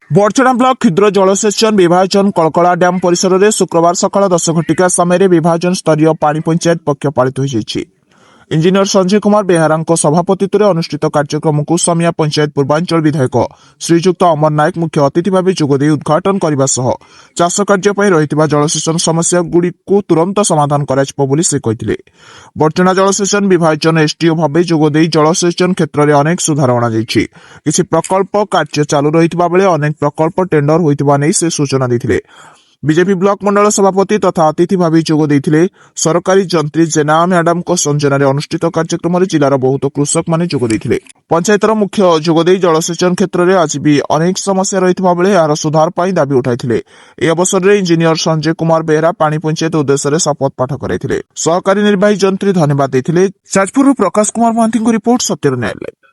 বরচଣା block ক্ষুদ্র জলসেচন বিভাজন কলকলা dam পরিসরের শুক্রবার সকাল 10 ঘটিকা সময় বিভাজন স্তরীয় পানি পঞ্চায়েত পক্ষ পালিত হয়েছে। ইঞ্জিনিয়র সঞ্জয় কুমার বেହେରାଙ୍କ ସଭାପତିତ୍ୱରେ ଅନୁଷ୍ଠିତ କାର୍ଯ୍ୟକ୍ରମକୁ ସମିଆ ପଞ୍ଚାୟତ ପୂର୍ବାଞ୍ଚଳ ବିଧାୟକ ଶ୍ରୀଯୁକ୍ତ ଅମର ନାୟକ ମୁଖ୍ୟ ଅତିଥି ଭାବେ ଯୋଗଦେଇ ଉଦ୍ଘାଟନ କରିବା ସହ ଚାଷ କାର୍ଯ୍ୟ ପାଇଁ ରହିଥିବା ଜଳସେଚନ ସମସ୍ୟାଗୁଡ଼ିକୁ ତୁରନ୍ତ ସମାଧାନ କରାଯିବ ବୋଲି ସେ କହିଥିଲେ। ବରଚଣା ଜଳସେଚନ ବିଭାଜନ ଏସଡିଓ ଭାବେ ଯୋଗଦେଇ ଜଳସେଚନ କ୍ଷେତ୍ରରେ ଅନେକ ସୁଧାର ଅଣାଯାଇଛି। କିଛି ପ୍ରକଳ୍ପ କାର୍ଯ୍ୟ ଚାଲୁ ରହିଥିବା ବେଳେ ଅନେକ ପ୍ରକଳ୍ପ ଟେଣ୍ଡର ହୋଇଥିବା ନେଇ ସେ ସୂଚନା ଦେଇଥିଲେ। ବିଜେପି ବ୍ଲକ ମଣ୍ଡଳ ସଭାପତି ତଥା ଅତିଥି ଭାବେ ଯୋଗ ଦେଇଥିଲେ ସରକାରୀ ଯନ୍ତ୍ରୀ ଜେନା ମ୍ୟାଡାମଙ୍କ ସଂଯୋଜନାରେ ଅନୁଷ୍ଠିତ କାର୍ଯ୍ୟକ୍ରମରେ ଜିଲ୍ଲାର ବହୁତ କୃଷକମାନେ ଯୋଗ ଦେଇଥିଲେ। ପଞ୍ଚାୟତର ମୁଖ୍ୟ ଯୋଗଦେଇ ଜଳସେଚନ କ୍ଷେତ୍ରରେ ଆଜି ବି ଅନେକ ସମସ୍ୟା ରହିଥିବା ବେଳେ ଏହାର ସୁଧାର ପାଇଁ ଦାବି ଉଠାଇଥିଲେ। ଏହି ଅବସରରେ ଇଞ୍ଜିନିୟର ସଞ୍ଜୟ କୁମାର ବେହେରା ପାଣି ପଞ୍ଚାୟତ ଉଦ୍ଦେଶ୍ୟରେ ଶପଥ ପାଠ କରାଇଥିଲେ। ସହକାରୀ ନିର୍ବାହୀ ଯନ୍ତ୍ରୀ ଧନ୍ୟବାଦ ଦେଇଥିଲେ। ଯାଜପୁରରୁ ପ୍ରକାଶ କୁମାର ମହାନ୍ତିଙ୍କ ରିପୋର୍ଟ, ସତ୍ୟର ନ୍ୟାୟାଳୟ।